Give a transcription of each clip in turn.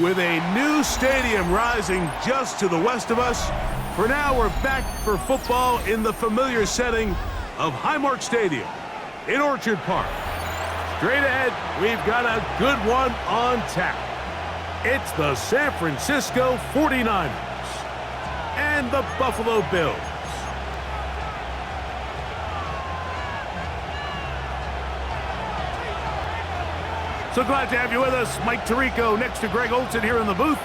With a new stadium rising just to the west of us, for now we're back for football in the familiar setting of Highmark Stadium in Orchard Park. Straight ahead, we've got a good one on tap. It's the San Francisco 49ers and the Buffalo Bills. So glad to have you with us. Mike Tirico next to Greg Olson here in the booth.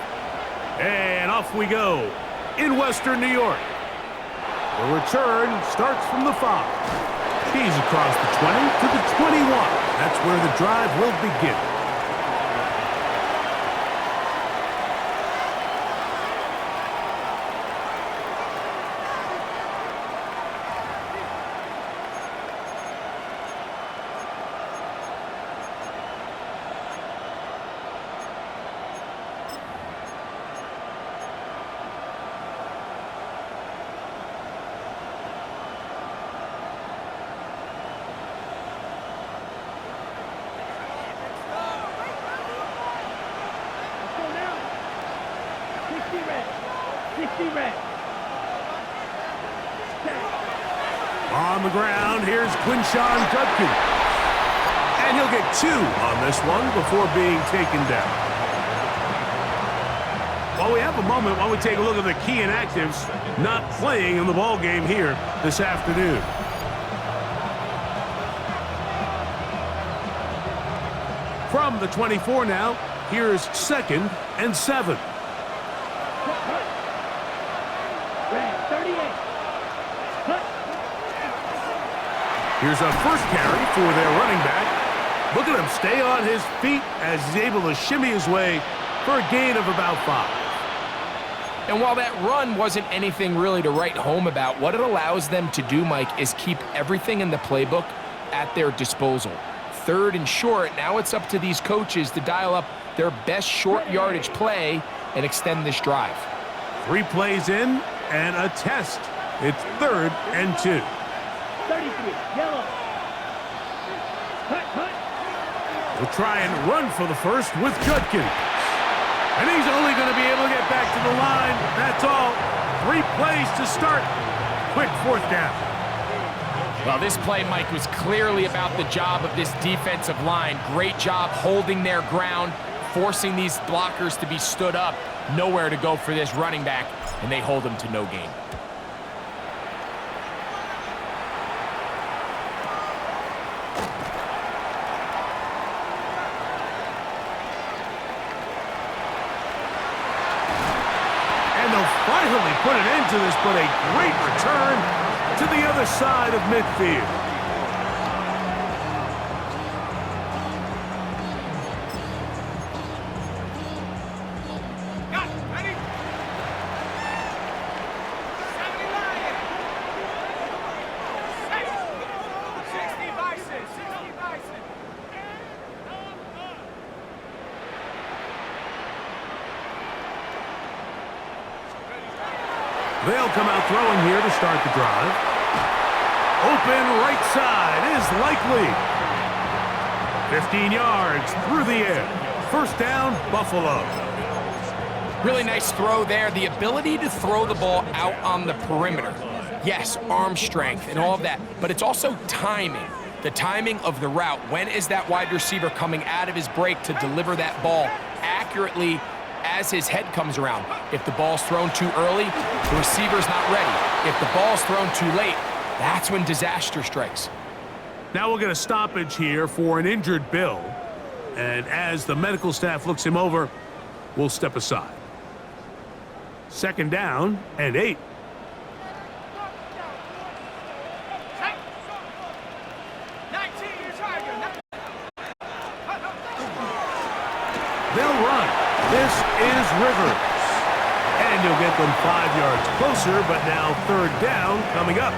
And off we go in Western New York. The return starts from the 5. He's across the 20 to the 21. That's where the drive will begin. On the ground, here's Quinshawn Judkins. And he'll get 2 on this one before being taken down. While we have a moment, why don't we take a look at the key inactives not playing in the ball game here this afternoon. From the 24 now, here's 2nd and 7. Here's a first carry for their running back. Look at him stay on his feet as he's able to shimmy his way for a gain of about 5. And while that run wasn't anything really to write home about, what it allows them to do, Mike, is keep everything in the playbook at their disposal. 3rd and short, now it's up to these coaches to dial up their best short yardage play and extend this drive. 3 plays in and a test. It's 3rd and 2. 33, yellow. We'll try and run for the first with Judkins. And he's only going to be able to get back to the line. That's all. 3 plays to start. Quick 4th down. Well, this play, Mike, was clearly about the job of this defensive line. Great job holding their ground, forcing these blockers to be stood up. Nowhere to go for this running back, and they hold him to no gain. Finally put an end to this, but a great return to the other side of midfield. Ready? 60 Bison, 60 Bison. They'll come out throwing here to start the drive. Open right side is likely. 15 yards through the air. First down, Buffalo. Really nice throw there. The ability to throw the ball out on the perimeter. Yes, arm strength and all of that, but it's also timing. The timing of the route. When is that wide receiver coming out of his break to deliver that ball accurately as his head comes around? If the ball's thrown too early, the receiver's not ready. If the ball's thrown too late, that's when disaster strikes. Now we'll get a stoppage here for an injured Bill. And as the medical staff looks him over, we'll step aside. 2nd down and 8. They'll run. This is Rivers. And he'll get them 5 yards closer, but now 3rd down coming up.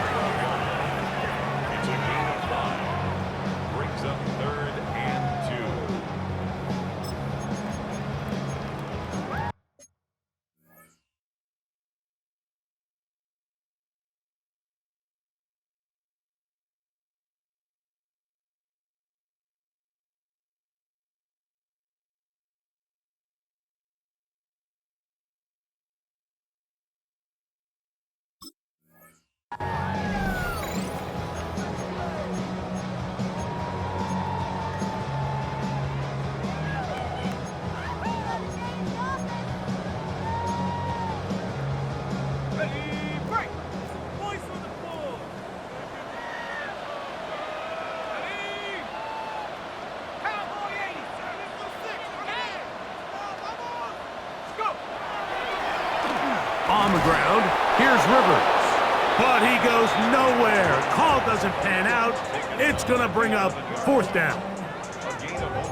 Ready, break. Boys on the floor. Ready. Cowboy 80. Service for 6. Ahead. Let's go. On the ground, here's Rivers. But he goes nowhere. Call doesn't pan out. It's going to bring up 4th down.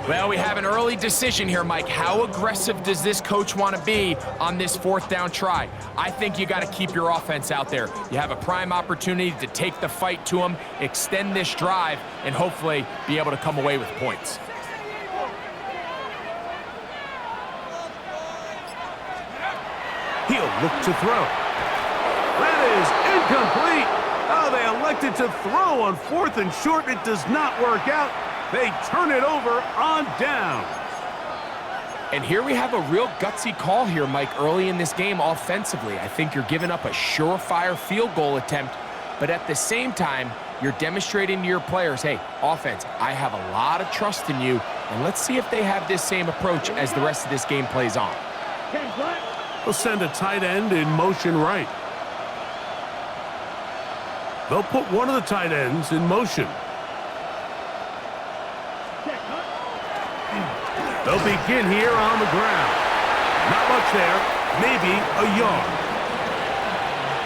Well, we have an early decision here, Mike. How aggressive does this coach want to be on this 4th down try? I think you got to keep your offense out there. You have a prime opportunity to take the fight to them, extend this drive, and hopefully be able to come away with points. He'll look to throw. That is incomplete. Oh, they elected to throw on 4th and short. It does not work out. They turn it over on down. And here we have a real gutsy call here, Mike, early in this game offensively. I think you're giving up a surefire field goal attempt, but at the same time, you're demonstrating to your players, hey, offense, I have a lot of trust in you, and let's see if they have this same approach as the rest of this game plays on. They'll send a tight end in motion right. They'll put one of the tight ends in motion. They'll begin here on the ground. Not much there, maybe a yard.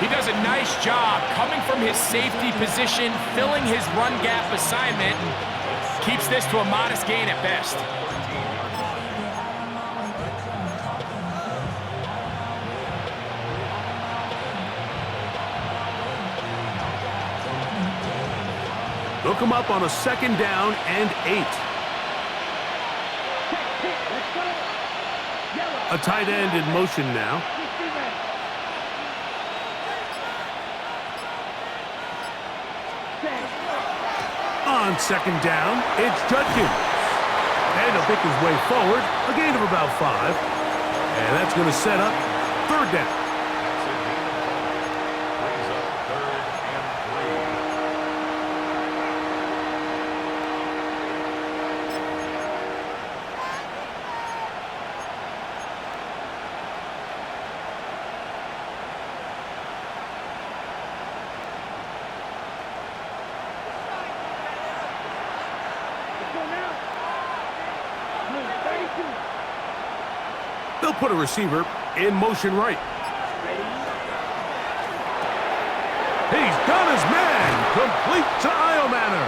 He does a nice job coming from his safety position, filling his run gap assignment, and keeps this to a modest gain at best. They'll come up on a 2nd down and 8. A tight end in motion now. On 2nd down, it's Judkins. And he'll pick his way forward, a gain of about 5. And that's going to set up 3rd down. They'll put a receiver in motion right. He's got his man, complete to Iomanner.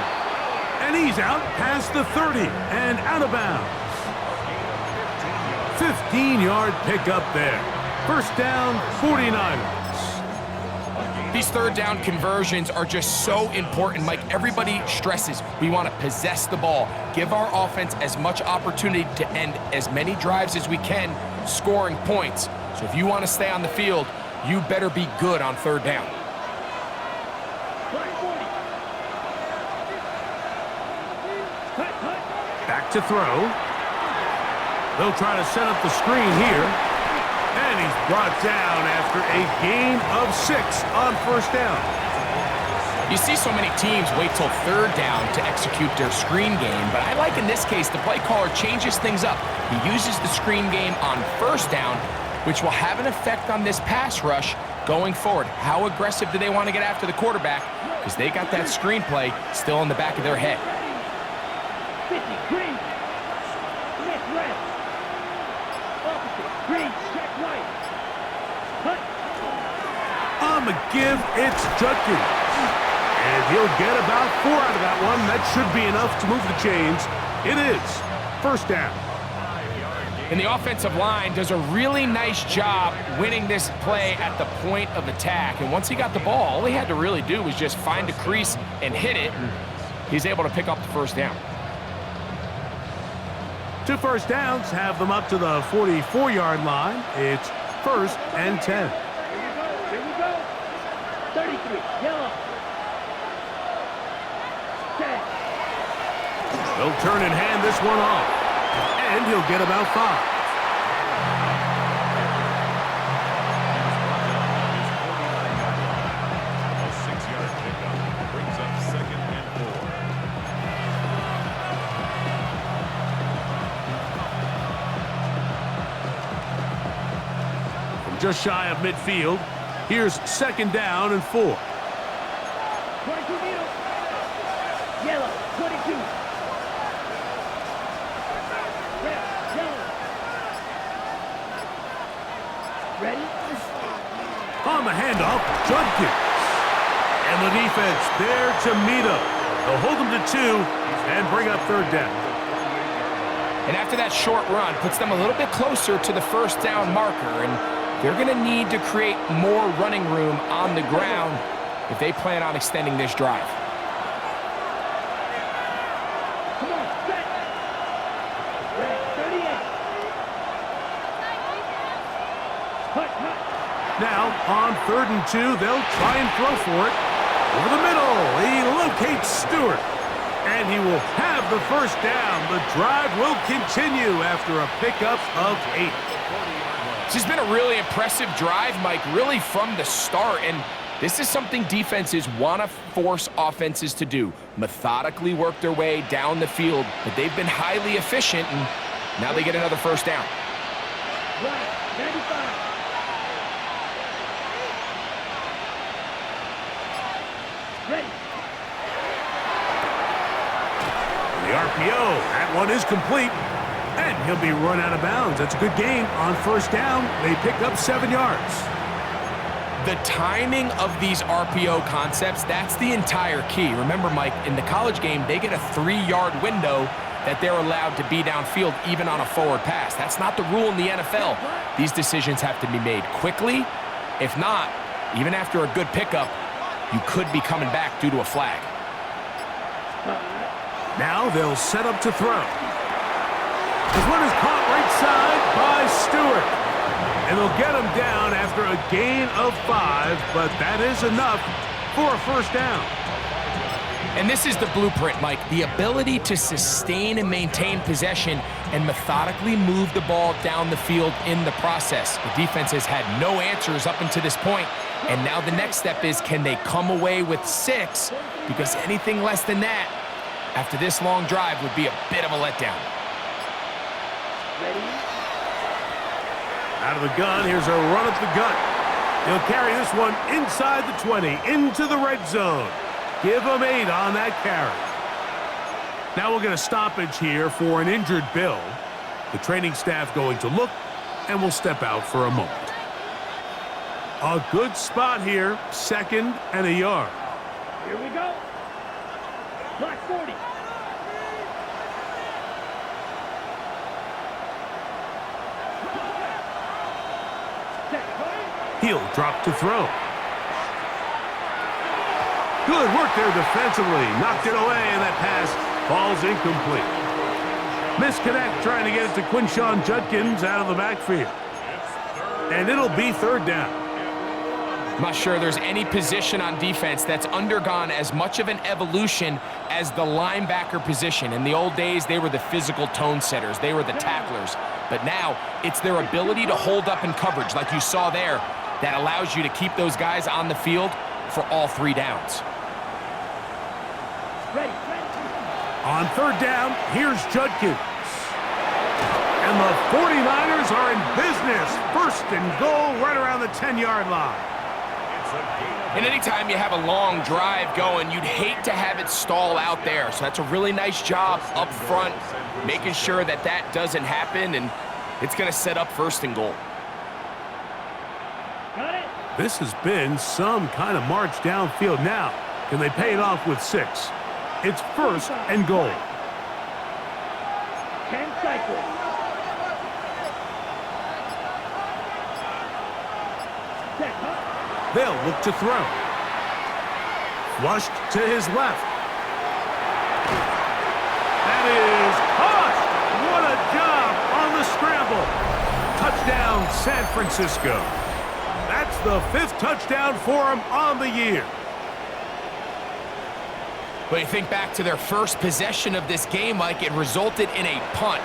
And he's out past the 30 and out of bounds. 15-yard pickup there. 1st down, 49ers. These 3rd down conversions are just so important, Mike. Everybody stresses we want to possess the ball, give our offense as much opportunity to end as many drives as we can, scoring points. So if you want to stay on the field, you better be good on 3rd down. Back to throw. They'll try to set up the screen here. And he's brought down after a gain of 6 on 1st down. You see so many teams wait till 3rd down to execute their screen game, but I like in this case the play caller changes things up. He uses the screen game on 1st down, which will have an effect on this pass rush going forward. How aggressive do they want to get after the quarterback? Because they got that screen play still in the back of their head. 50, green. Left, left. Opposite, green, check right. Cut. On the give, it's Judkins. And he'll get about 4 out of that one. That should be enough to move the chains. It is 1st down. And the offensive line does a really nice job winning this play at the point of attack. And once he got the ball, all he had to really do was just find a crease and hit it. And he's able to pick up the 1st down. 2 first downs have them up to the 44-yard line. It's 1st and 10. Here we go. 33, yellow. 10. They'll turn and hand this one off. And he'll get about 5. just shy of midfield. Here's 2nd down and 4. 22 meters. Yellow, 22. Red, yellow. Ready? On the handoff, Judkins. And the defense there to meet him. They'll hold him to 2 and bring up 3rd down. And after that short run, puts them a little bit closer to the 1st down marker, and they're going to need to create more running room on the ground if they plan on extending this drive. Come on, set. Red, 38. Hut, hut. Now, on 3rd and 2, they'll try and throw for it. Over the middle, he locates Stewart. And he will have the 1st down. The drive will continue after a pickup of 8. This has been a really impressive drive, Mike, really from the start. And this is something defenses want to force offenses to do. Methodically work their way down the field. But they've been highly efficient, and now they get another 1st down. Right, 95. Ready. The RPO, that one is complete. And he'll be run out of bounds. That's a good gain on 1st down. They pick up 7 yards. The timing of these RPO concepts, that's the entire key. Remember, Mike, in the college game, they get a 3-yard window that they're allowed to be downfield even on a forward pass. That's not the rule in the NFL. These decisions have to be made quickly. If not, even after a good pickup, you could be coming back due to a flag. Now they'll set up to throw. This one is caught right side by Stewart. And they'll get him down after a gain of 5, but that is enough for a 1st down. And this is the blueprint, Mike. The ability to sustain and maintain possession and methodically move the ball down the field in the process. The defense has had no answers up until this point, and now the next step is, can they come away with 6? Because anything less than that, after this long drive, would be a bit of a letdown. Ready. Out of the gun, here's a run up the gut. He'll carry this one inside the 20, into the red zone. Give him 8 on that carry. Now we'll get a stoppage here for an injured Bill. The training staff going to look, and will step out for a moment. A good spot here, 2nd and a yard. Here we go. Clock 40. He'll drop to throw. Good work there defensively. Knocked it away, and that pass falls incomplete. Misconnect trying to get it to Quinshawn Judkins out of the backfield. And it'll be 3rd down. I'm not sure there's any position on defense that's undergone as much of an evolution as the linebacker position. In the old days, they were the physical tone setters. They were the tacklers. But now, it's their ability to hold up in coverage, like you saw there, that allows you to keep those guys on the field for all 3 downs. Ready. On 3rd down, here's Judkins. And the 49ers are in business. 1st and goal right around the 10-yard line. And anytime you have a long drive going, you'd hate to have it stall out there. So that's a really nice job up front, making sure that that doesn't happen, and it's going to set up 1st and goal. Got it. This has been some kind of march downfield now. Can they pay it off with 6? It's 1st and goal. 10 cycles. Set, huh? They'll look to throw. Flushed to his left. That is caught. What a job on the scramble. Touchdown, San Francisco. That's the 5th touchdown for him on the year. But you think back to their first possession of this game, Mike, it resulted in a punt.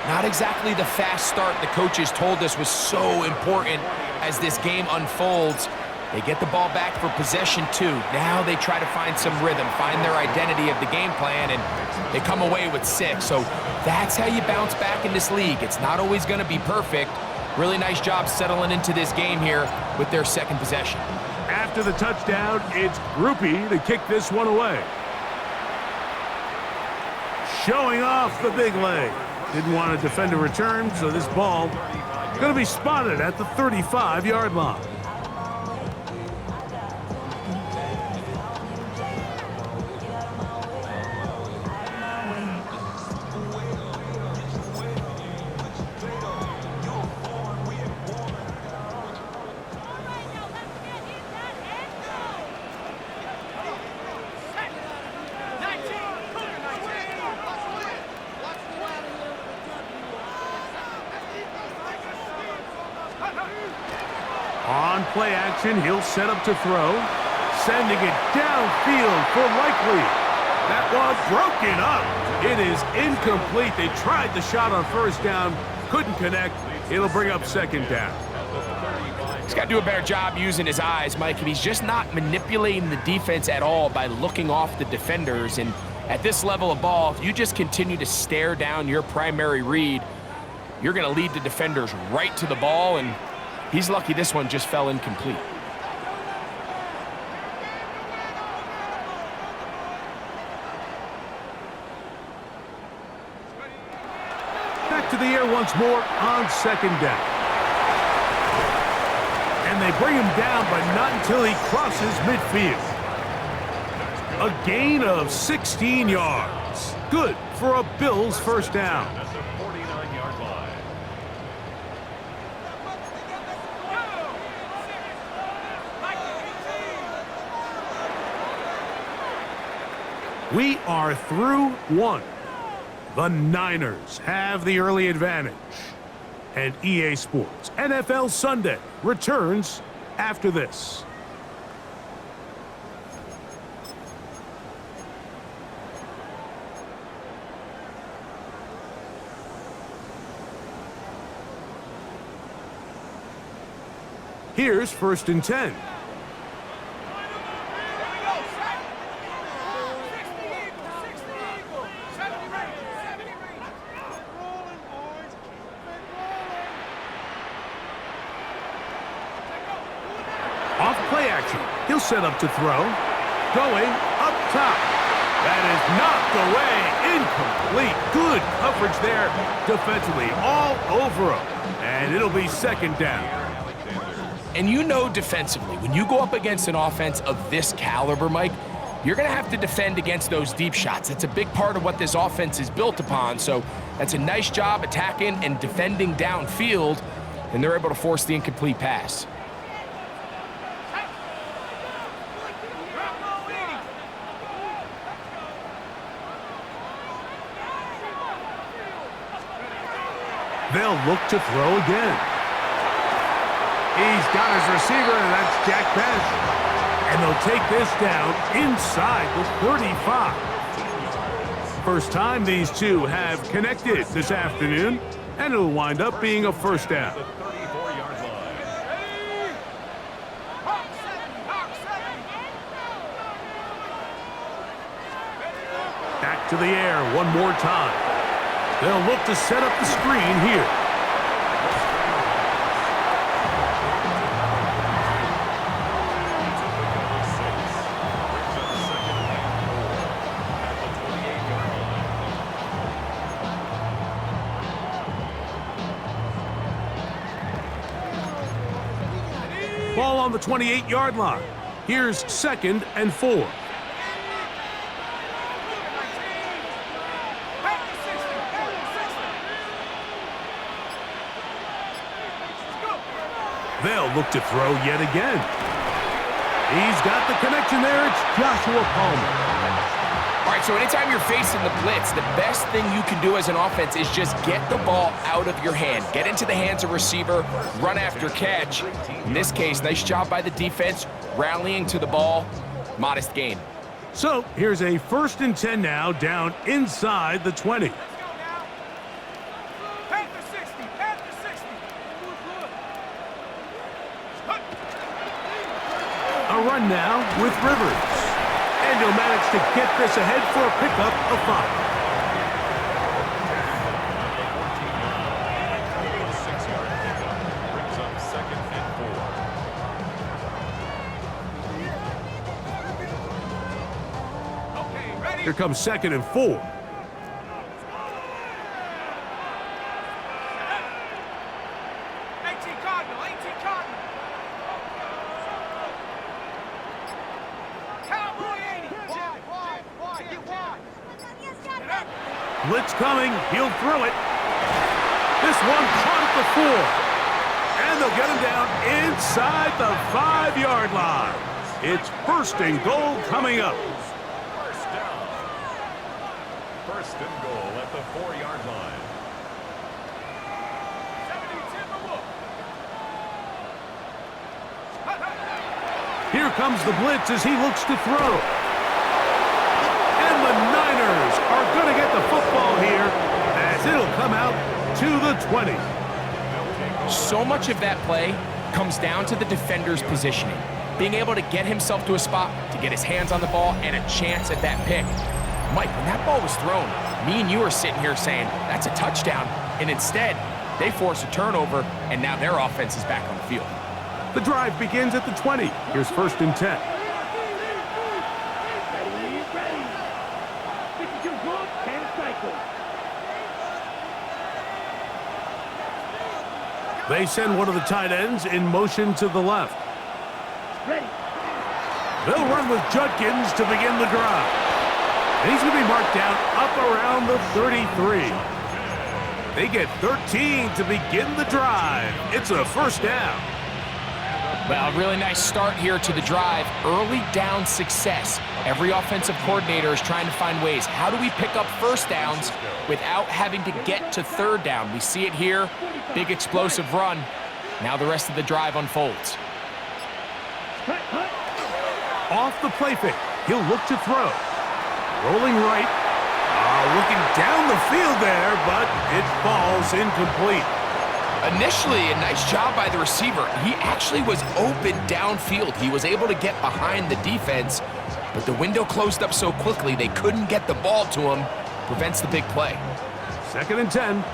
Not exactly the fast start the coaches told us was so important as this game unfolds. They get the ball back for possession 2. Now they try to find some rhythm, find their identity of the game plan, and they come away with 6. So that's how you bounce back in this league. It's not always going to be perfect, Really nice job settling into this game here with their second possession. After the touchdown, it's Groupie to kick this one away. Showing off the big leg. Didn't want to defend a return, so this ball going to be spotted at the 35-yard line. On play action, he'll set up to throw, sending it downfield for Likely. That was broken up. It is incomplete. They tried the shot on first down, couldn't connect. It'll bring up second down. He's got to do a better job using his eyes, Mike, and he's just not manipulating the defense at all by looking off the defenders. And at this level of ball, if you just continue to stare down your primary read, you're going to lead the defenders right to the ball, and he's lucky this one just fell incomplete. Back to the air once more on second down. And they bring him down, but not until he crosses midfield. A gain of 16 yards. Good for a Bills first down. We are through one. The Niners have the early advantage. And EA Sports NFL Sunday returns after this. Here's 1st and 10. Off play action. He'll set up to throw. Going up top. That is knocked away. Incomplete. Good coverage there defensively. All over him. And it'll be second down. And you know defensively, when you go up against an offense of this caliber, Mike, you're going to have to defend against those deep shots. That's a big part of what this offense is built upon. So that's a nice job attacking and defending downfield, and they're able to force the incomplete pass. They'll look to throw again. He's got his receiver, and that's Jack Best. And they'll take this down inside the 35. First time these two have connected this afternoon, and it'll wind up being a first down. Back to the air one more time. They'll look to set up the screen here. Ball on the 28-yard line. Here's 2nd and 4. They'll look to throw yet again. He's got the connection there. It's Joshua Palmer. All right, so anytime you're facing the blitz, the best thing you can do as an offense is just get the ball out of your hand. Get into the hands of receiver, run after catch. In this case, nice job by the defense, rallying to the ball. Modest gain. So here's a 1st and 10 now, down inside the 20. A run now with Rivers. And he'll manage to get this ahead for a pickup of 5. Here comes 2nd and 4. Blitz coming. He'll throw it. This one caught at the 4. And they'll get him down inside the 5-yard line. It's 1st and goal coming up. First down. 1st and goal at the 4-yard line. Here comes the blitz as he looks to throw. And the Niners are going to get the football here as it'll come out to the 20. So much of that play comes down to the defender's positioning. Being able to get himself to a spot, to get his hands on the ball, and a chance at that pick. Mike, when that ball was thrown, me and you are sitting here saying, that's a touchdown. And instead, they force a turnover, and now their offense is back on the field. The drive begins at the 20. Here's 1st and 10. Ready. 52 good, 10 cycles. They send one of the tight ends in motion to the left. Ready. They'll run with Judkins to begin the drive. And he's going to be marked down up around the 33. They get 13 to begin the drive. It's a 1st down. Well, a really nice start here to the drive. Early down success. Every offensive coordinator is trying to find ways. How do we pick up 1st downs without having to get to 3rd down? We see it here. Big explosive run. Now the rest of the drive unfolds. Off the play fake. He'll look to throw. Rolling right. Looking down the field there, but it falls incomplete. Initially, a nice job by the receiver. He actually was open downfield. He was able to get behind the defense, but the window closed up so quickly they couldn't get the ball to him. Prevents the big play. 2nd and 10.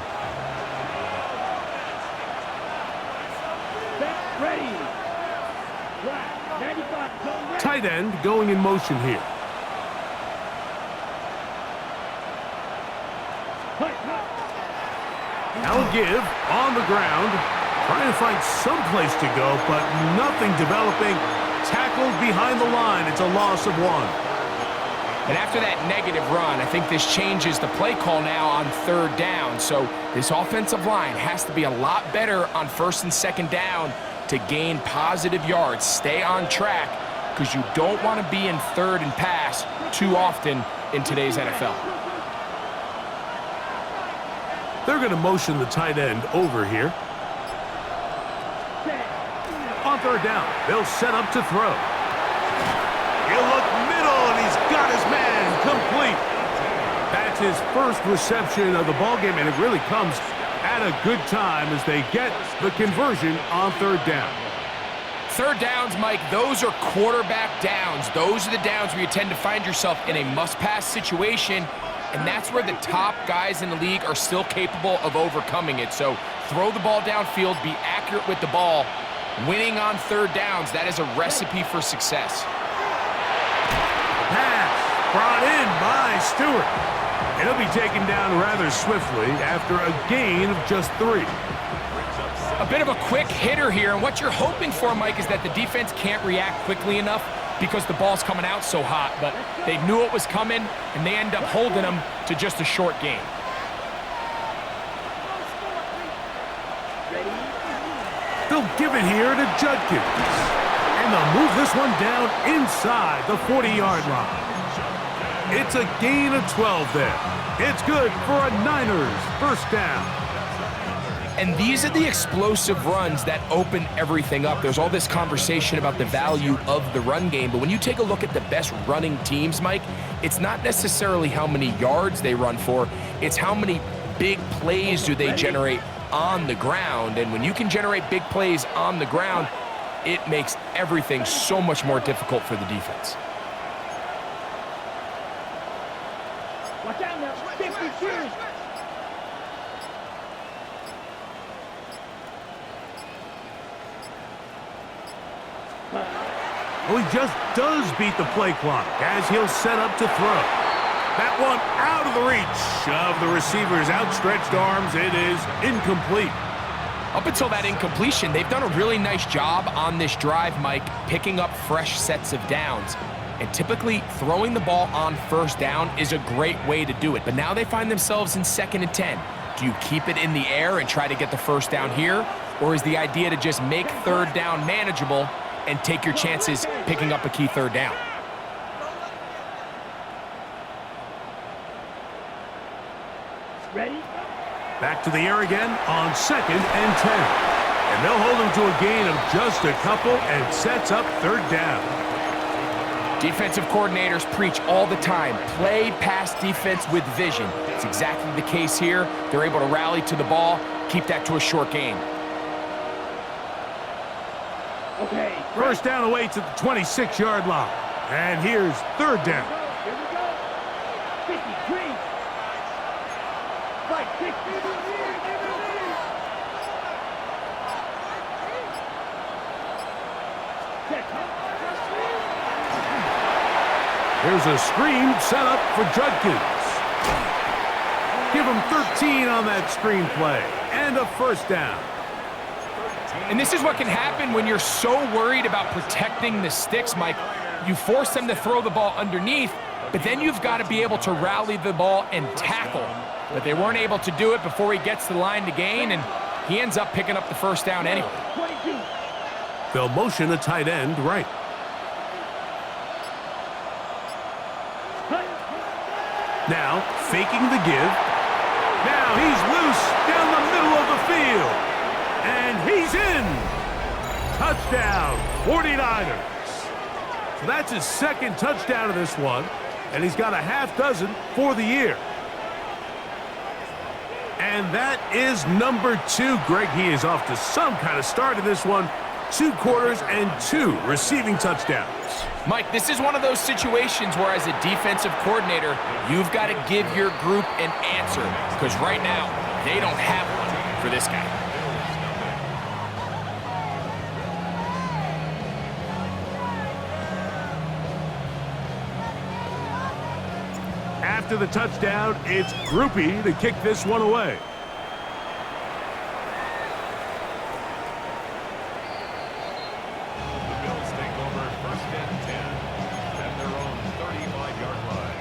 Ready. Right. 95, go ready. Tight end going in motion here. Now a give on the ground. Trying to find some place to go, but nothing developing. Tackled behind the line. It's a loss of 1. And after that negative run, I think this changes the play call now on 3rd down. So this offensive line has to be a lot better on 1st and 2nd down to gain positive yards. Stay on track because you don't want to be in 3rd and pass too often in today's NFL. They're going to motion the tight end over here. On 3rd down, they'll set up to throw. He'll look middle, and he's got his man complete. That's his 1st reception of the ballgame, and it really comes at a good time as they get the conversion on 3rd down. 3rd downs, Mike, those are quarterback downs. Those are the downs where you tend to find yourself in a must-pass situation, and that's where the top guys in the league are still capable of overcoming it. So throw the ball downfield, be accurate with the ball. Winning on 3rd downs, that is a recipe for success. Pass brought in by Stewart. He'll be taken down rather swiftly after a gain of just 3. A bit of a quick hitter here, and what you're hoping for, Mike, is that the defense can't react quickly enough because the ball's coming out so hot, but they knew it was coming, and they end up holding them to just a short gain. They'll give it here to Judkins. And they'll move this one down inside the 40-yard line. It's a gain of 12 there. It's good for a Niners 1st down. And these are the explosive runs that open everything up. There's all this conversation about the value of the run game, but when you take a look at the best running teams, Mike, it's not necessarily how many yards they run for, it's how many big plays do they generate on the ground. And when you can generate big plays on the ground, it makes everything so much more difficult for the defense. Watch out now. 52. Well, he just does beat the play clock as he'll set up to throw. That one out of the reach of the receiver's outstretched arms. It is incomplete. Up until that incompletion, they've done a really nice job on this drive, Mike, picking up fresh sets of downs. And typically, throwing the ball on first down is a great way to do it. But now they find themselves in 2nd and 10. Do you keep it in the air and try to get the first down here? Or is the idea to just make 3rd down manageable and take your chances picking up a key 3rd down? Ready? Back to the air again on 2nd and 10. And they'll hold him to a gain of just a couple and sets up 3rd down. Defensive coordinators preach all the time, play pass defense with vision. It's exactly the case here. They're able to rally to the ball, keep that to a short gain. Okay. First down awaits at the 26-yard line. And here's 3rd down. Here we go. 53. Right, 60. Here's a screen set up for Judkins. Give him 13 on that screen play. And a first down. And this is what can happen when you're so worried about protecting the sticks, Mike. You force them to throw the ball underneath, but then you've got to be able to rally the ball and tackle. But they weren't able to do it before he gets to the line to gain, and he ends up picking up the first down anyway. 22. They'll motion a tight end right. Now, faking the give. Now he's loose down the middle of the field. And he's in. Touchdown, 49ers. So that's his 2nd touchdown of this one. And he's got a half dozen for the year. And that is number 2. Greg, he is off to some kind of start in this one. 2 quarters and 2 receiving touchdowns. Mike, this is one of those situations where as a defensive coordinator, you've got to give your group an answer. Because right now, they don't have one for this guy. After the touchdown, it's Groupie to kick this one away. The Bills take over 1st and 10 at their own 35-yard line.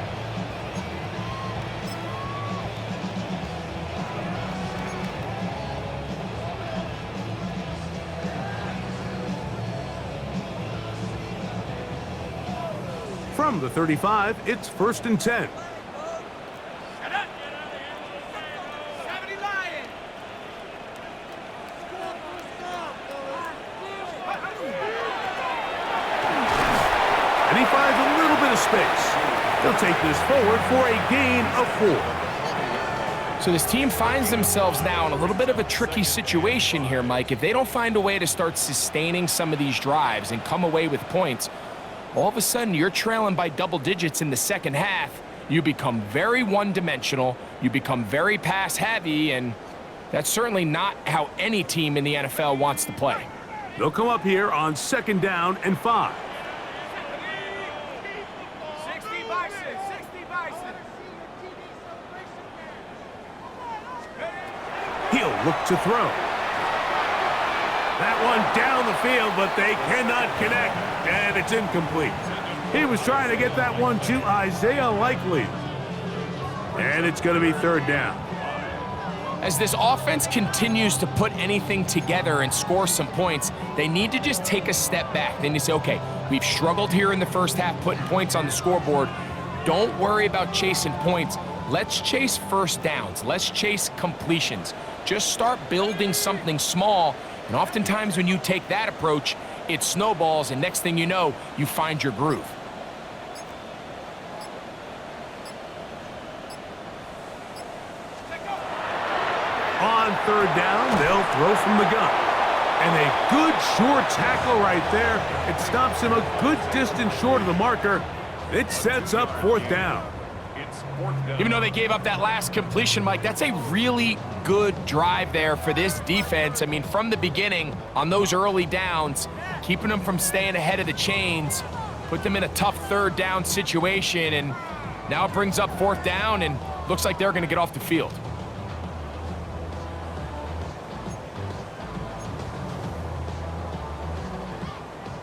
From the 35, it's 1st and 10. And he finds a little bit of space. He'll take this forward for a gain of 4. So this team finds themselves now in a little bit of a tricky situation here, Mike. If they don't find a way to start sustaining some of these drives and come away with points, all of a sudden you're trailing by double digits in the 2nd half. You become very one-dimensional. You become very pass-heavy, and that's certainly not how any team in the NFL wants to play. They'll come up here on 2nd down and 5. 60 Bison, 60 Bison. He'll look to throw. That one down the field, but they cannot connect, and it's incomplete. He was trying to get that one to Isaiah Likely. And it's going to be 3rd down. As this offense continues to put anything together and score some points, they need to just take a step back. They need to say, okay, we've struggled here in the first half putting points on the scoreboard. Don't worry about chasing points. Let's chase first downs. Let's chase completions. Just start building something small. And oftentimes when you take that approach, it snowballs, and next thing you know, you find your groove. On 3rd down, they'll throw from the gun. And a good short tackle right there. It stops him a good distance short of the marker. It sets up 4th down. It's 4th down. Even though they gave up that last completion, Mike, that's a really good drive there for this defense. I mean, from the beginning, on those early downs, keeping them from staying ahead of the chains, put them in a tough 3rd down situation, and Now it brings up 4th down, and looks like they're going to get off the field.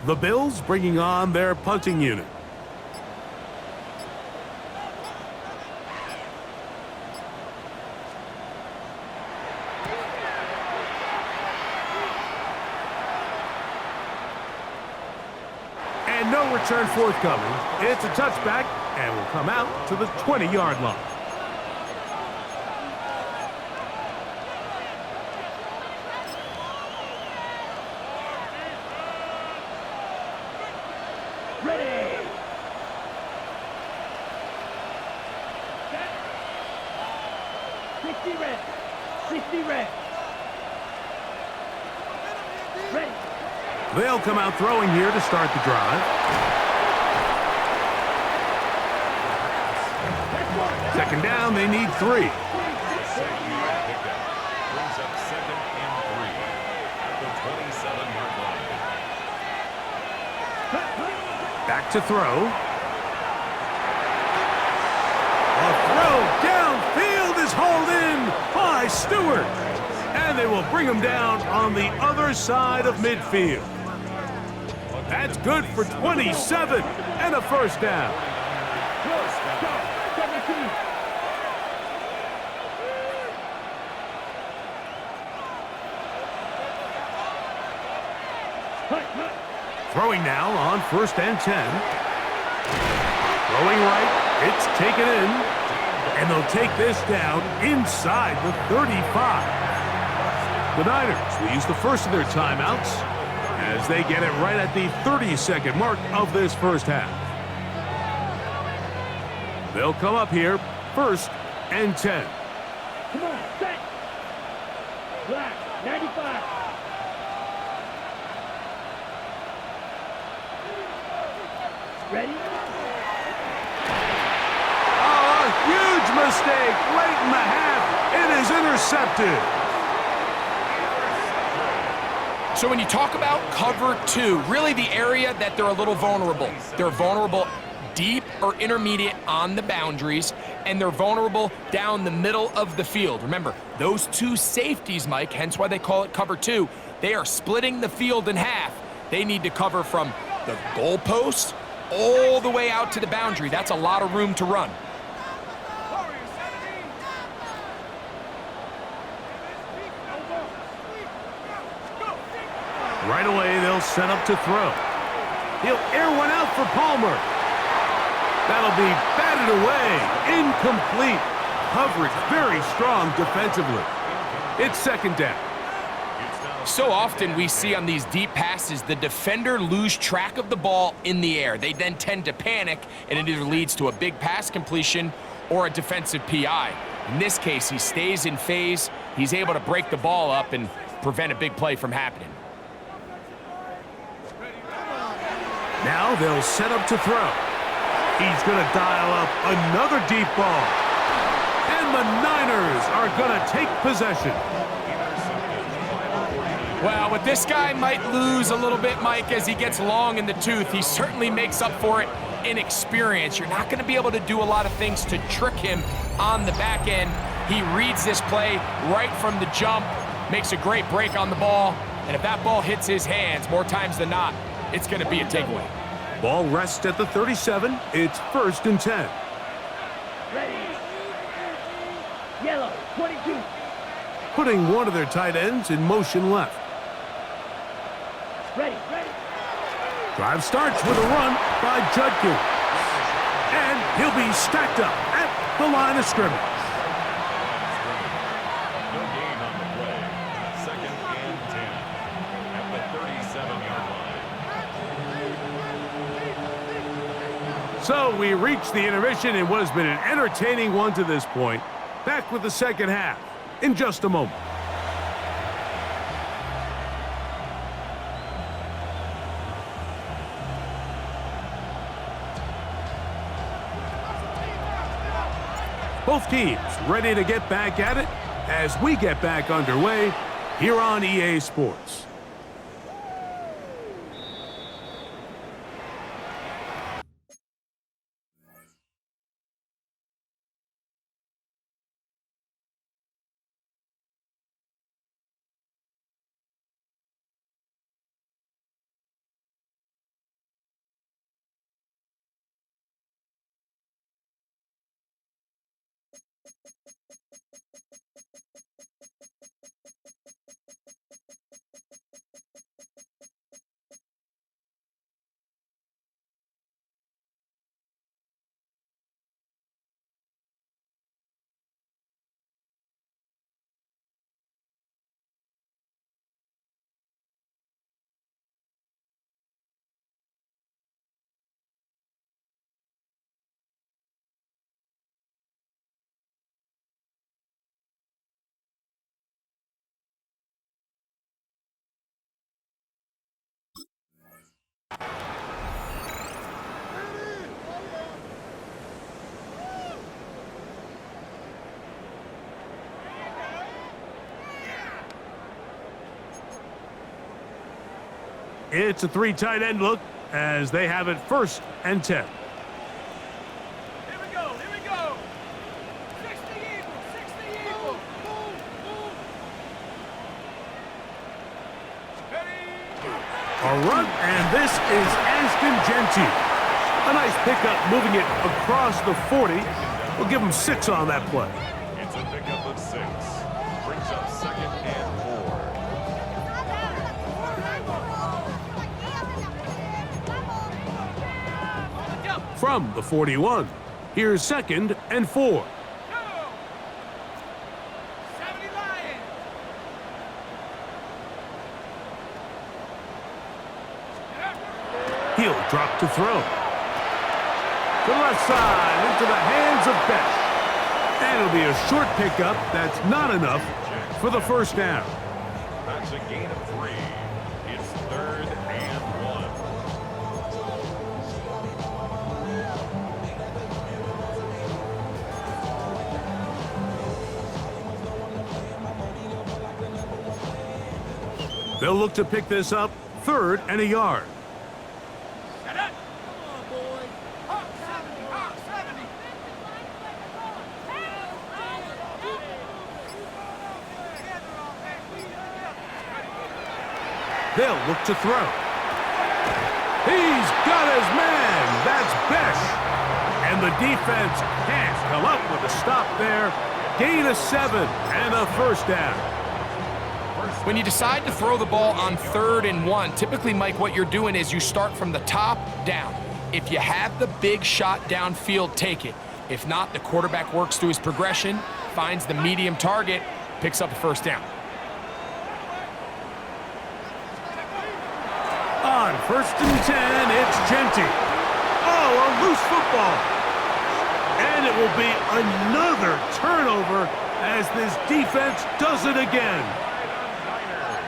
The Bills bringing on their punting unit. And no return forthcoming. It's a touchback and will come out to the 20-yard line. Ready. Set. 60 red. 60 red. Ready. They'll come out throwing here to start the drive. Second down, they need 3. Brings up 2nd and 3 at the 27-yard line. Back to throw. A throw downfield is hauled in by Stewart. And they will bring him down on the other side of midfield. That's good for 27 and a first down. Throwing now on 1st and 10. Throwing right, it's taken in. And they'll take this down inside the 35. The Niners will use the first of their timeouts as they get it right at the 30-second mark of this first half. They'll come up here 1st and 10. Come on, set. Black, 95. Ready? Oh, a huge mistake late in the half. It is intercepted. So when you talk about cover 2, really the area that they're a little vulnerable. They're vulnerable deep or intermediate on the boundaries, and they're vulnerable down the middle of the field. Remember, those 2 safeties, Mike, hence why they call it cover 2, they are splitting the field in half. They need to cover from the goalpost all the way out to the boundary. That's a lot of room to run. Right away, they'll set up to throw. He'll air one out for Palmer. That'll be batted away. Incomplete. Coverage very strong defensively. It's 2nd down. So often we see on these deep passes, the defender lose track of the ball in the air. They then tend to panic, and it either leads to a big pass completion or a defensive PI. In this case, he stays in phase. He's able to break the ball up and prevent a big play from happening. Now they'll set up to throw. He's going to dial up another deep ball. And the Niners are going to take possession. Well, what this guy might lose a little bit, Mike, as he gets long in the tooth, he certainly makes up for it in experience. You're not going to be able to do a lot of things to trick him on the back end. He reads this play right from the jump, makes a great break on the ball, and if that ball hits his hands more times than not, it's going to be a takeaway. Ball rests at the 37. It's 1st and 10. Ready. Yellow, 22. Putting one of their tight ends in motion left. Ready, ready. Drive starts with a run by Judkins. And he'll be stacked up at the line of scrimmage. No gain on the play. 2nd and 10 at the 37-yard line. So we reach the intermission in what has been an entertaining one to this point. Back with the second half in just a moment. Both teams ready to get back at it as we get back underway here on EA Sports. It's a 3 tight end look as they have it 1st and 10. Here we go, here we go. 60 Eagles, 60 Eagles. A run, and this is Ashton Genty. A nice pickup moving it across the 40. We'll give him 6 on that play. It's a pickup of 6. Brings up 2nd and 4. From the 41, here's 2nd and 4. 70 Lions. He'll drop to throw. To the left side, into the hands of Besh. And it'll be a short pickup that's not enough for the 1st down. That's a gain of 3. It's 3rd and 1. They'll look to pick this up 3rd and a yard. Set up. Come on, boys. Hawk 70, Hawk 70. They'll look to throw. He's got his man. That's Besh. And the defense can't come up with a stop there. Gain of 7 and a 1st down. When you decide to throw the ball on 3rd and 1, typically, Mike, what you're doing is you start from the top down. If you have the big shot downfield, take it. If not, the quarterback works through his progression, finds the medium target, picks up the 1st down. On 1st and 10, it's Genty. Oh, a loose football. And it will be another turnover as this defense does it again.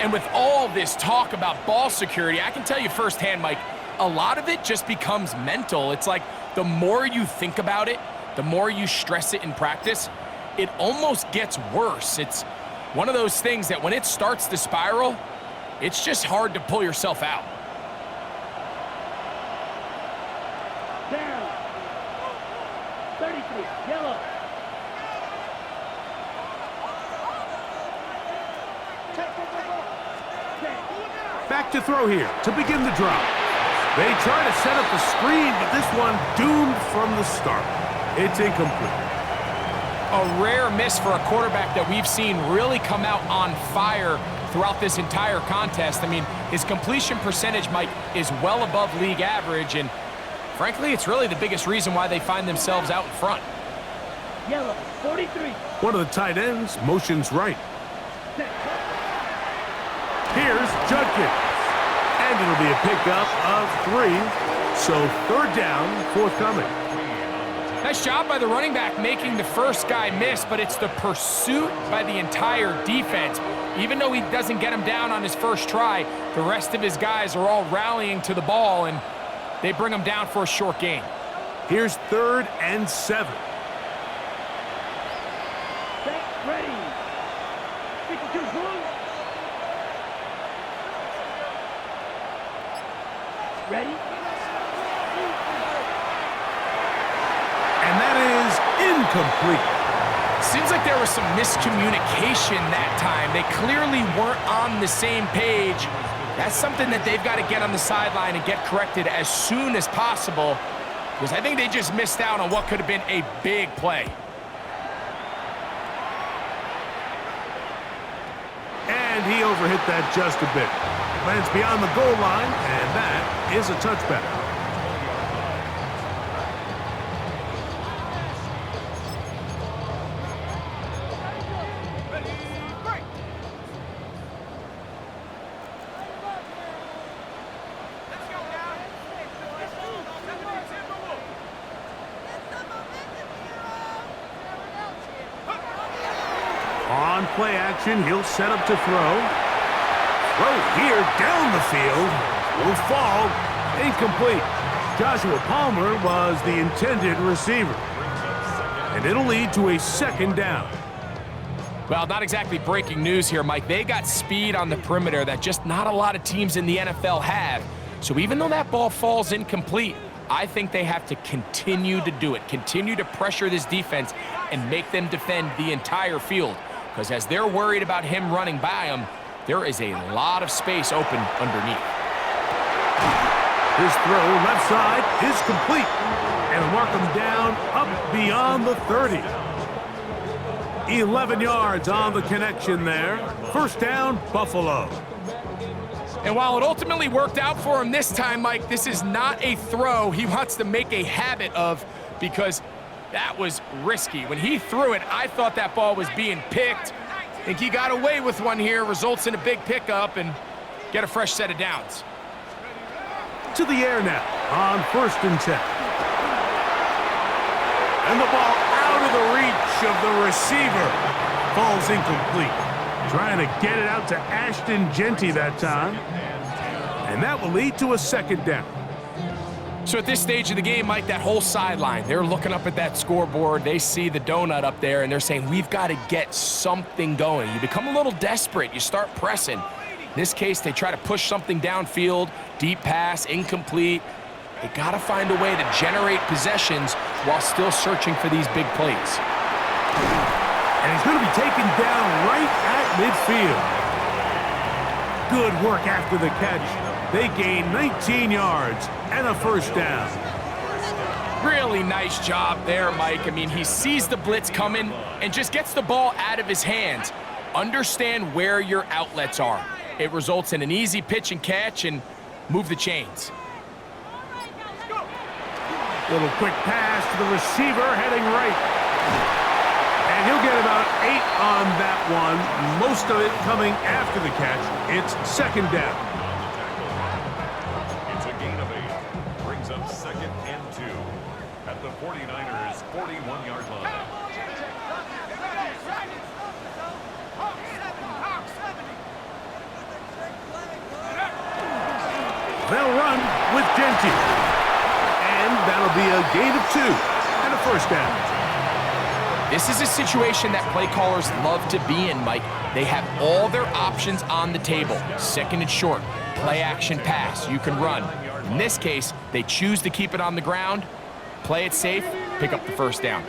And with all this talk about ball security, I can tell you firsthand, Mike, a lot of it just becomes mental. It's like the more you think about it, the more you stress it in practice, it almost gets worse. It's one of those things that when it starts to spiral, it's just hard to pull yourself out. Down. 33, yellow. Back to throw here to begin the drop. They try to set up the screen, but this one doomed from the start. It's incomplete. A rare miss for a quarterback that we've seen really come out on fire throughout this entire contest. I mean, his completion percentage, Mike, is well above league average, and frankly, it's really the biggest reason why they find themselves out in front. Yellow, 43. One of the tight ends motions right. Here's Judkins. And it'll be a pickup of 3. So 3rd down, forthcoming. Nice job by the running back making the first guy miss, but it's the pursuit by the entire defense. Even though he doesn't get him down on his first try, the rest of his guys are all rallying to the ball, and they bring him down for a short gain. Here's 3rd and 7. Ready. 52 blue. Ready. And that is incomplete. Seems like there was some miscommunication that time. They clearly weren't on the same page. That's something that they've got to get on the sideline and get corrected as soon as possible, because I think they just missed out on what could have been a big play. And he overhit that just a bit. Lands beyond the goal line, and that is a touchback. On play action, he'll set up to throw. Throw here down the field. Will fall Incomplete. Joshua Palmer was the intended receiver. And it'll lead to a second down. Well, not exactly breaking news here, Mike. They got speed on the perimeter that just not a lot of teams in the NFL have. So even though that ball falls incomplete, I think they have to continue to do it, continue to pressure this defense and make them defend the entire field. Because as they're worried about him running by them, there is a lot of space open underneath. His throw left side is complete. And mark him down up beyond the 30. 11 yards on the connection there. First down, Buffalo. And while it ultimately worked out for him this time, Mike, this is not a throw he wants to make a habit of, because that was risky. When he threw it, I thought that ball was being picked. I think he got away with one here, results in a big pickup, and get a fresh set of downs. To the air now on 1st and 10. And the ball out of the reach of the receiver. Falls incomplete. Trying to get it out to Ashton Genty that time. And that will lead to a second down. So at this stage of the game, Mike, that whole sideline, they're looking up at that scoreboard. They see the donut up there, and they're saying, we've got to get something going. You become a little desperate. You start pressing. In this case, they try to push something downfield, deep pass, incomplete. They got to find a way to generate possessions while still searching for these big plays. And he's going to be taken down right at midfield. Good work after the catch. They gain 19 yards and a first down. Really nice job there, Mike. I mean, he sees the blitz coming and just gets the ball out of his hands. Understand where your outlets are. It results in an easy pitch and catch and move the chains. Little quick pass to the receiver heading right. And he'll get about 8 on that one. Most of it coming after the catch. It's second down. It's a gain of 8. Brings up 2nd and 2 at the 49ers' 41-yard line. They'll run with Genty. And that'll be a gain of 2 and a first down. This is a situation that play callers love to be in, Mike. They have all their options on the table. Second and short, play action pass, you can run. In this case, they choose to keep it on the ground, play it safe, pick up the first down.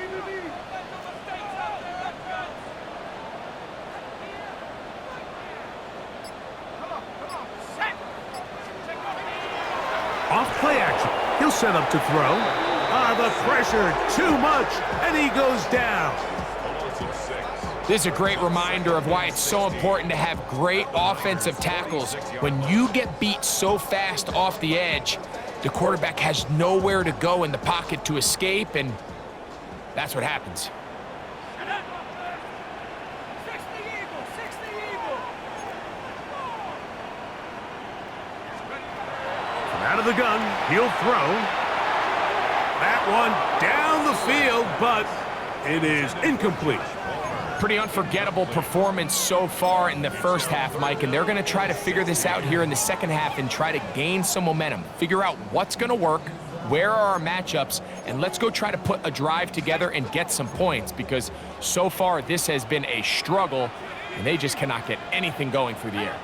Off play action. He'll set up to throw. The pressure, too much, and he goes down. This is a great reminder of why it's so important to have great offensive tackles. When you get beat so fast off the edge, the quarterback has nowhere to go in the pocket to escape, and that's what happens. Out of the gun, he'll throw. That one down the field, but it is incomplete. Pretty unforgettable performance so far in the first half, Mike, and they're going to try to figure this out here in the second half and try to gain some momentum, figure out what's going to work, where are our matchups, and let's go try to put a drive together and get some points, because so far this has been a struggle, and they just cannot get anything going through the air.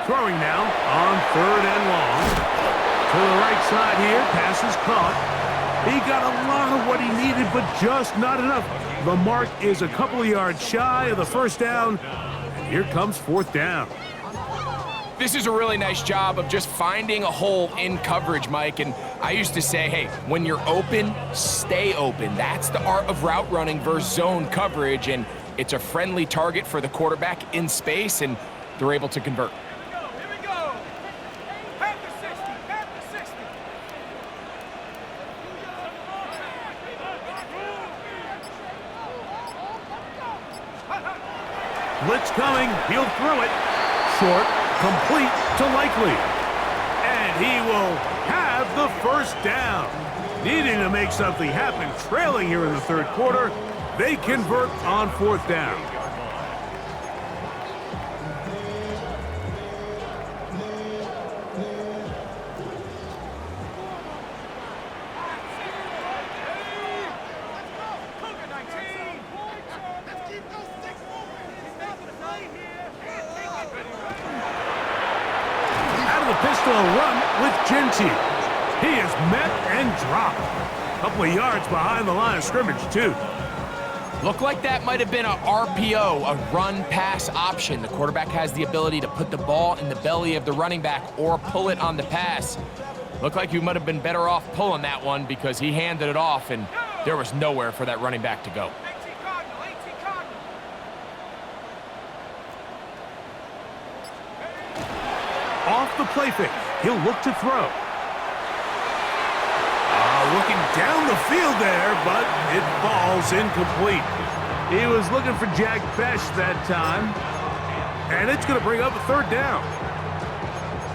Throwing now on 3rd and long. To the right side here, pass is caught. He got a lot of what he needed, but just not enough. The mark is a couple of yards shy of the first down. And here comes 4th down. This is a really nice job of just finding a hole in coverage, Mike. And I used to say, hey, when you're open, stay open. That's the art of route running versus zone coverage. And it's a friendly target for the quarterback in space, and they're able to convert. Blitz coming, he'll throw it. Short, complete to Likely. And he will have the first down. Needing to make something happen, trailing here in the 3rd quarter. They convert on 4th down. Buffalo run with Gentile. He is met and dropped. A couple of yards behind the line of scrimmage, too. Looked like that might have been a RPO, a run-pass option. The quarterback has the ability to put the ball in the belly of the running back or pull it on the pass. Looked like you might have been better off pulling that one because he handed it off, and there was nowhere for that running back to go. Off the play fake, he'll look to throw. Looking down the field there, but it falls incomplete. He was looking for Jack Besh that time, and it's going to bring up a third down.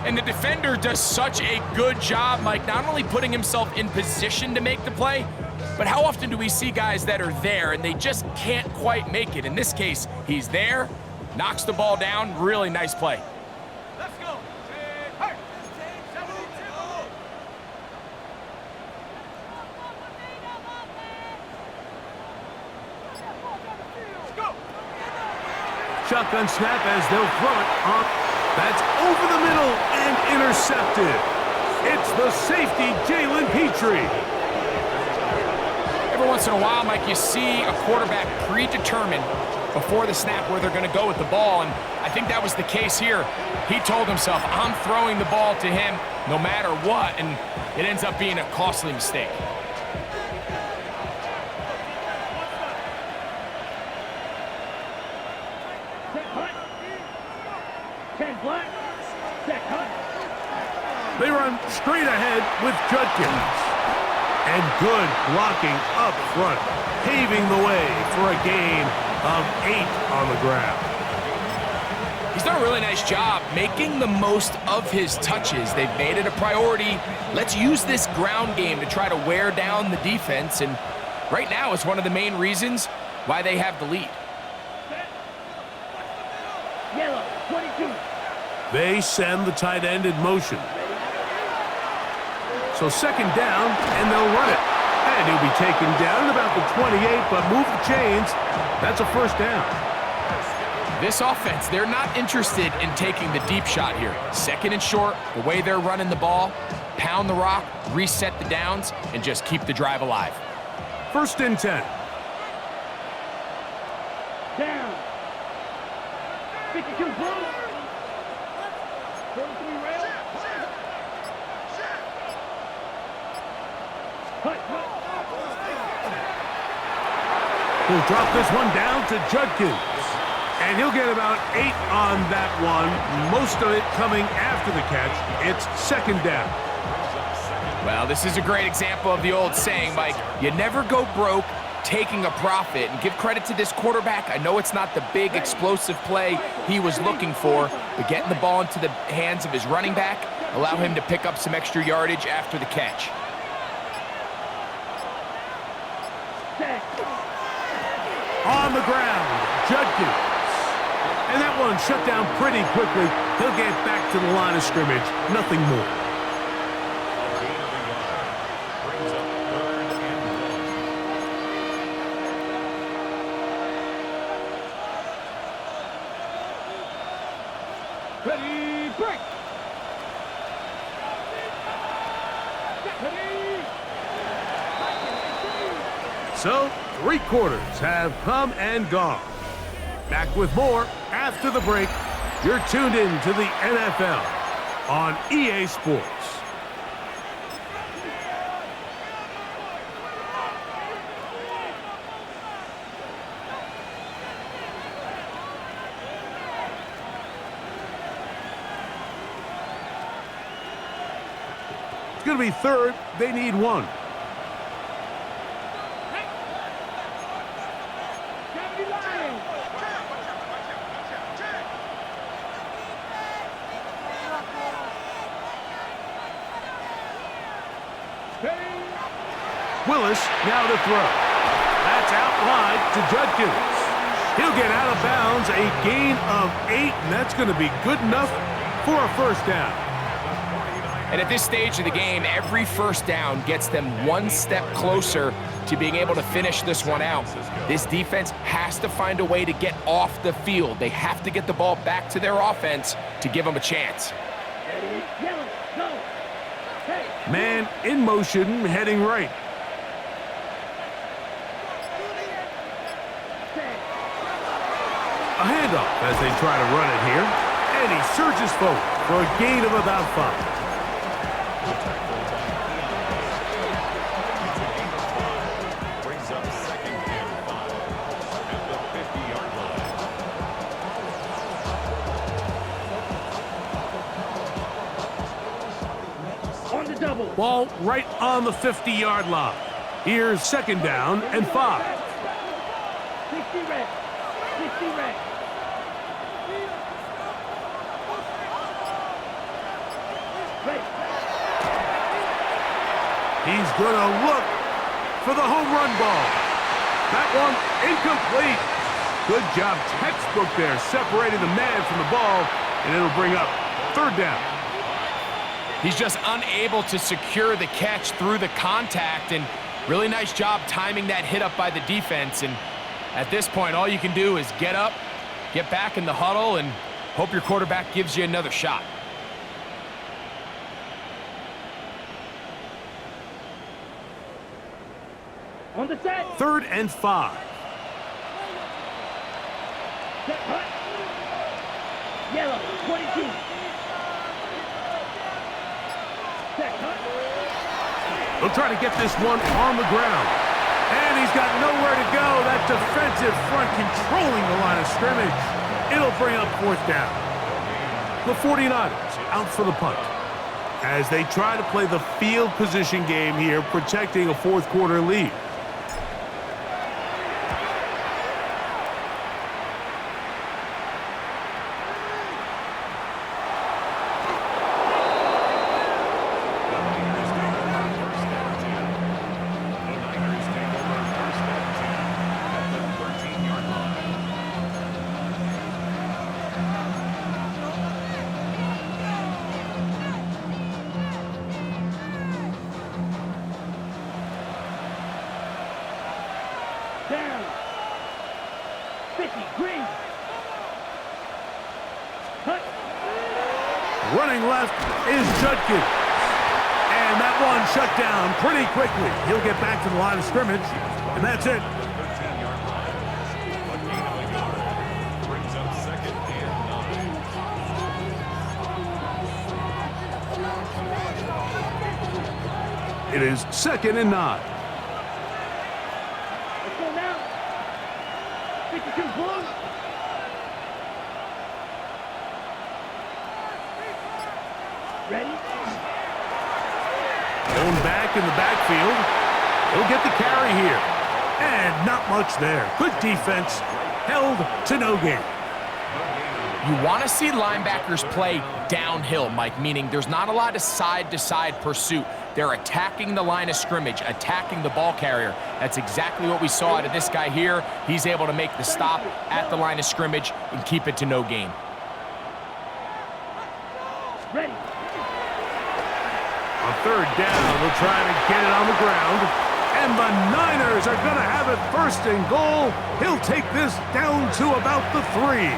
And the defender does such a good job, Mike, not only putting himself in position to make the play, but how often do we see guys that are there and they just can't quite make it? In this case, he's there, knocks the ball down, really nice play. Let's go. Shotgun snap as they'll throw it on. That's over the middle and intercepted. It's the safety, Jalen Petrie. Every once in a while, Mike, you see a quarterback predetermined before the snap where they're going to go with the ball, and I think that was the case here. He told himself, I'm throwing the ball to him no matter what, and it ends up being a costly mistake. They run straight ahead with Judkins. And good blocking up front, paving the way for a gain of 8 on the ground. He's done a really nice job making the most of his touches. They've made it a priority. Let's use this ground game to try to wear down the defense, and right now it's one of the main reasons why they have the lead. Yellow, 22. They send the tight end in motion. So second down, and they'll run it. And he'll be taken down at about the 28, but move the chains. That's a first down. This offense, they're not interested in taking the deep shot here. Second and short, the way they're running the ball, pound the rock, reset the downs, and just keep the drive alive. First and 10. Down. 52 blue. 43 rail. He'll drop this one down to Judkins. And he'll get about 8 on that one, most of it coming after the catch. It's second down. Well, this is a great example of the old saying, Mike, you never go broke taking a profit. And give credit to this quarterback. I know it's not the big explosive play he was looking for, but getting the ball into the hands of his running back, allow him to pick up some extra yardage after the catch. On the ground, Judkins. And that one shut down pretty quickly. He'll get back to the line of scrimmage. Nothing more. Brings up third and 1. Ready, break. So, 3 quarters have come and gone. Back with more after the break. You're tuned in to the NFL on EA Sports. It's going to be third. They need 1. Willis now to throw. That's out wide to Judkins. He'll get out of bounds, a gain of 8, and that's going to be good enough for a first down. And at this stage of the game, every first down gets them one step closer to being able to finish this one out. This defense has to find a way to get off the field. They have to get the ball back to their offense to give them a chance. Yellow. Man in motion, heading right. A handoff as they try to run it here. And he surges forward for a gain of about 5. Brings up second and 5 at the 50-yard line. On the double. Ball right on the 50-yard line. Here's second down and 5. 60 red. 60 red. Ready. He's going to look for the home run ball. That one incomplete. Good job, textbook there, separating the man from the ball, and it'll bring up third down. He's just unable to secure the catch through the contact, and really nice job timing that hit up by the defense. And at this point, all you can do is get up, get back in the huddle, and hope your quarterback gives you another shot. On the set. Third and 5. Set hut. Yellow. 22. Set hut. They'll try to get this one on the ground. And he's got nowhere to go. That defensive front controlling the line of scrimmage. It'll bring up fourth down. The 49ers out for the punt as they try to play the field position game here, protecting a fourth quarter lead. Down. 50. Green. Hut. Running left is Judkins. And that one shut down pretty quickly. He'll get back to the line of scrimmage, and that's it. 13-yard line. A gain of a yard. Brings up second and 9. It is second and 9. Let's go now. 52 blue. Ready? Going back in the backfield. He'll get the carry here. And not much there. Good defense. Held to no gain. You want to see linebackers play downhill, Mike, meaning there's not a lot of side-to-side pursuit. They're attacking the line of scrimmage, attacking the ball carrier. That's exactly what we saw out of this guy here. He's able to make the stop at the line of scrimmage and keep it to no gain. Ready? On third down, we'll try to get it on the ground. And the Niners are going to have it first and goal. He'll take this down to about the 3.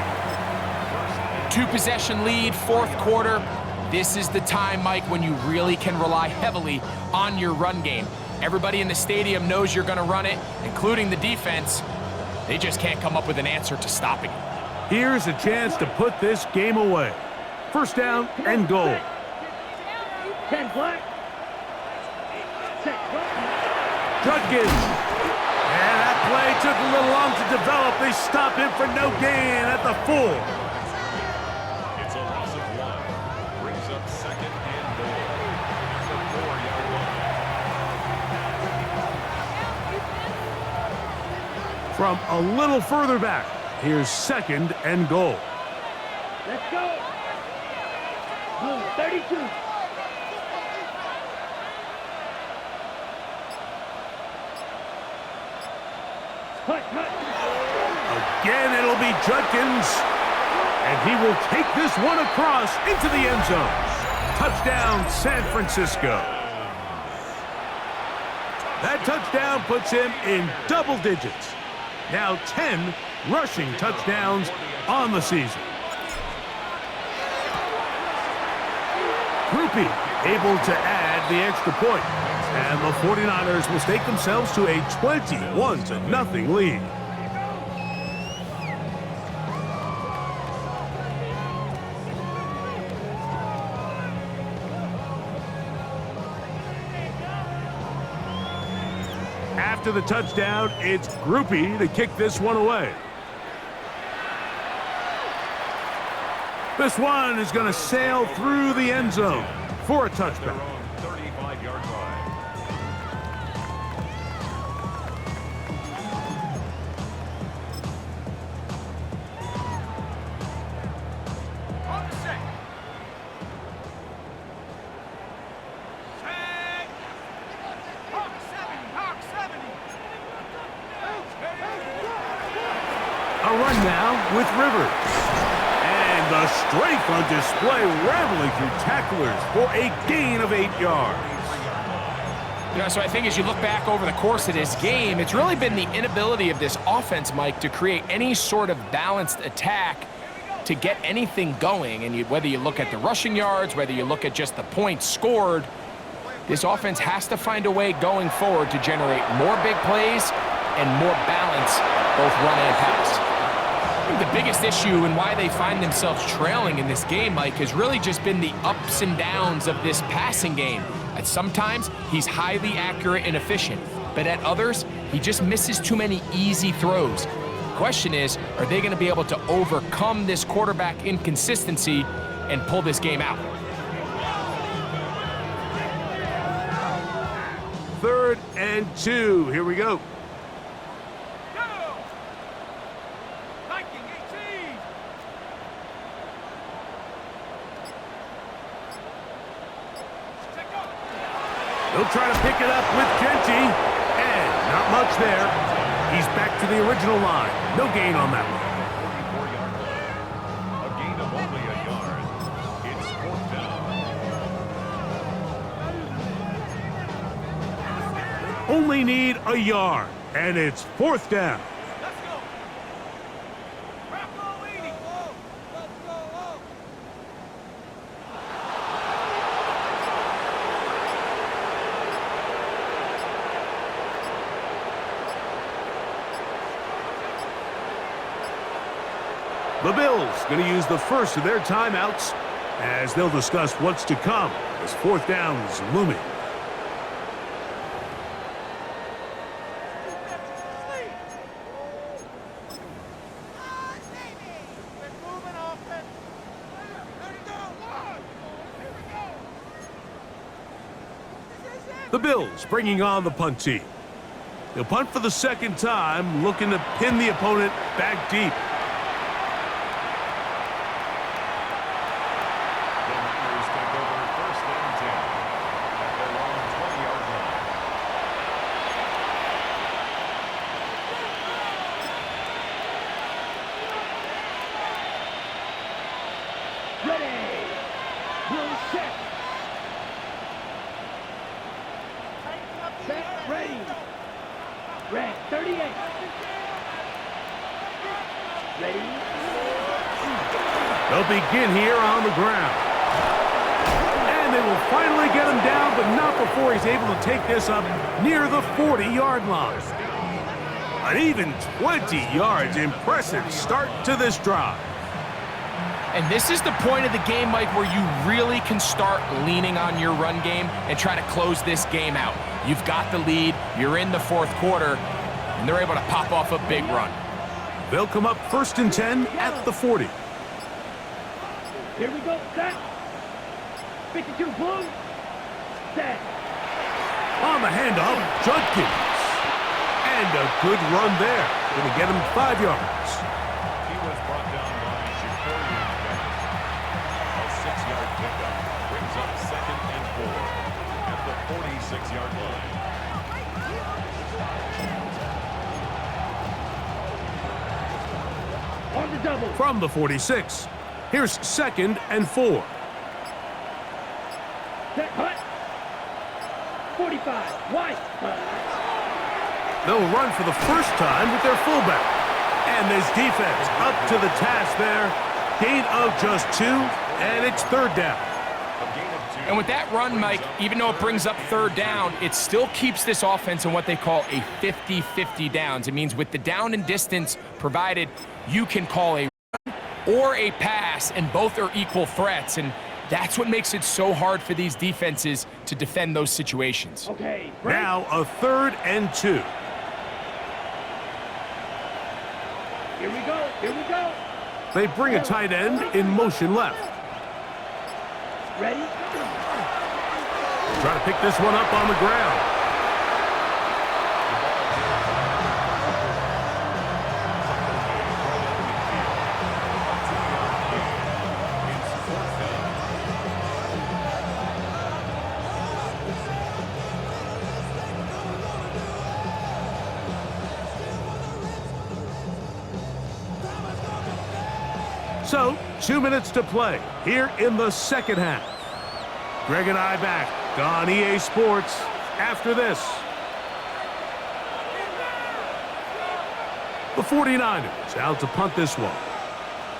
2-possession lead, fourth quarter. This is the time, Mike, when you really can rely heavily on your run game. Everybody in the stadium knows you're going to run it, including the defense. They just can't come up with an answer to stopping it. Here's a chance to put this game away. First down and goal. 10 black. Set black. Judkins. And that play took a little long to develop. They stop him for no gain at the 4. It's a loss of 1. Brings up second and goal at the 4-yard line. From a little further back, here's second and goal. Let's go. Blue 32. Hut, hut. Again, it'll be Judkins. And he will take this one across into the end zone. Touchdown, San Francisco. That touchdown puts him in double digits. Now 10 rushing touchdowns on the season. Groupie able to add the extra point, and the 49ers will stake themselves to a 21-0 lead. After the touchdown, it's Groupie to kick this one away. This one is going to sail through the end zone for a touchdown. Their own 35-yard line. On the set. Set. Hawk 70. Hawk 70. A run now with Rivers. And the strength on display, rambling through tacklers for a gain of 8 yards. Yeah, so I think as you look back over the course of this game, it's really been the inability of this offense, Mike, to create any sort of balanced attack to get anything going. And whether you look at the rushing yards, whether you look at just the points scored, this offense has to find a way going forward to generate more big plays and more balance, both run and pass. I think the biggest issue and why they find themselves trailing in this game, Mike, has really just been the ups and downs of this passing game. At sometimes, he's highly accurate and efficient, but at others, he just misses too many easy throws. The question is, are they going to be able to overcome this quarterback inconsistency and pull this game out? 3rd and 2. Here we go. He'll try to pick it up with Genty, and not much there. He's back to the original line. No gain on that one. 44-yard line. A gain of only a yard. It's 4th down. Only need a yard, and it's 4th down. Let's go. Bravo 80. Let's go. The Bills going to use the first of their timeouts as they'll discuss what's to come as 4th down is looming. The Bills bringing on the punt team. They'll punt for the 2nd time, looking to pin the opponent back deep. Red 38. Ready? They'll begin here on the ground. And they will finally get him down, but not before he's able to take this up near the 40-yard line. An even 20 yards. Impressive start to this drive. And this is the point of the game, Mike, where you really can start leaning on your run game and try to close this game out. You've got the lead, you're in the 4th quarter, and they're able to pop off a big run. They'll come up 1st and 10 at the 40. Here we go, set. 52 blue. Set. On the handoff, Judkins. And a good run there. Going to get him 5 yards. He was brought down by Shakorian Bennett. A 6-yard pickup brings up 2nd and 4 at the 46-yard line. On the double. From the 46, here's 2nd and 4. Set, hut. 45, wide. They'll run for the first time with their fullback. And this defense up to the task there. Gain of just 2, and it's 3rd down. A gain of 2 And with that run, Mike, even though it brings up third down, it still keeps this offense in what they call a 50-50 downs. It means with the down and distance provided, you can call a run or a pass, and both are equal threats. And that's what makes it so hard for these defenses to defend those situations. Okay, break. Now a 3rd and 2. Here we go. Here we go. They bring a tight end in motion left. Ready? Try to pick this one up on the ground. So, 2 minutes to play here in the second half. Greg and I back on EA Sports after this. The 49ers out to punt this one,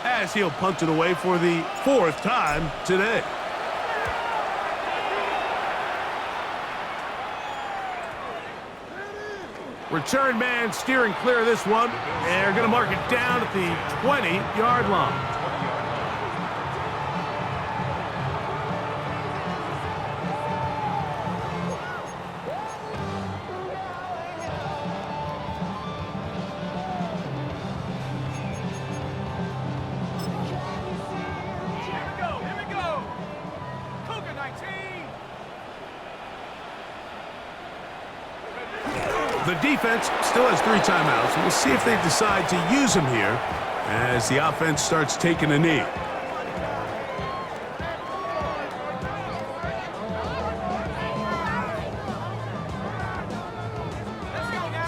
as he'll punt it away for the 4th time today. Return man steering clear of this one. They're going to mark it down at the 20-yard line. The defense still has 3 timeouts. We'll see if they decide to use them here as the offense starts taking a knee.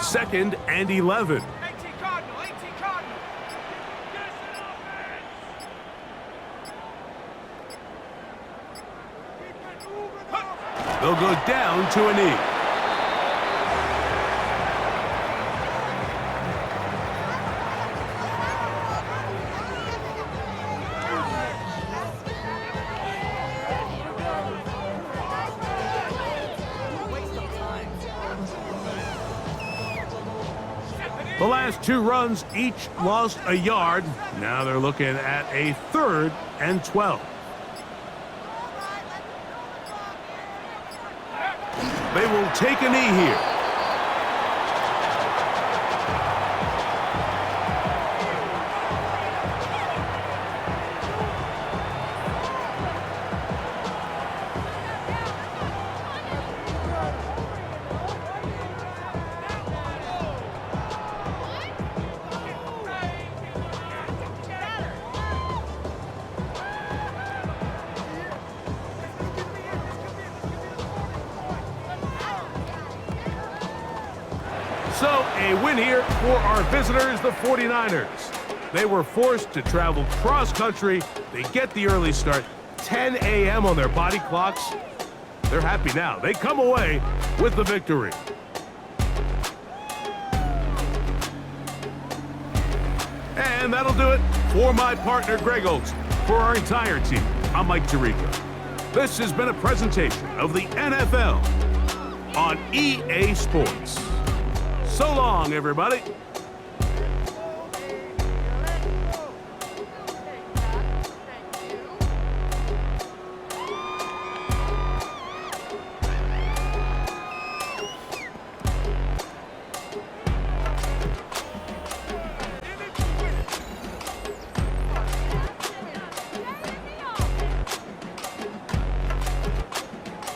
Second and 11. They'll go down to a knee. The last 2 runs each lost a yard. Now they're looking at a 3rd and 12. They will take a knee here. So, a win here for our visitors, the 49ers. They were forced to travel cross-country. They get the early start, 10 a.m. on their body clocks. They're happy now. They come away with the victory. And that'll do it for my partner, Greg Olson. For our entire team, I'm Mike Tirico. This has been a presentation of the NFL on EA Sports. So long, everybody.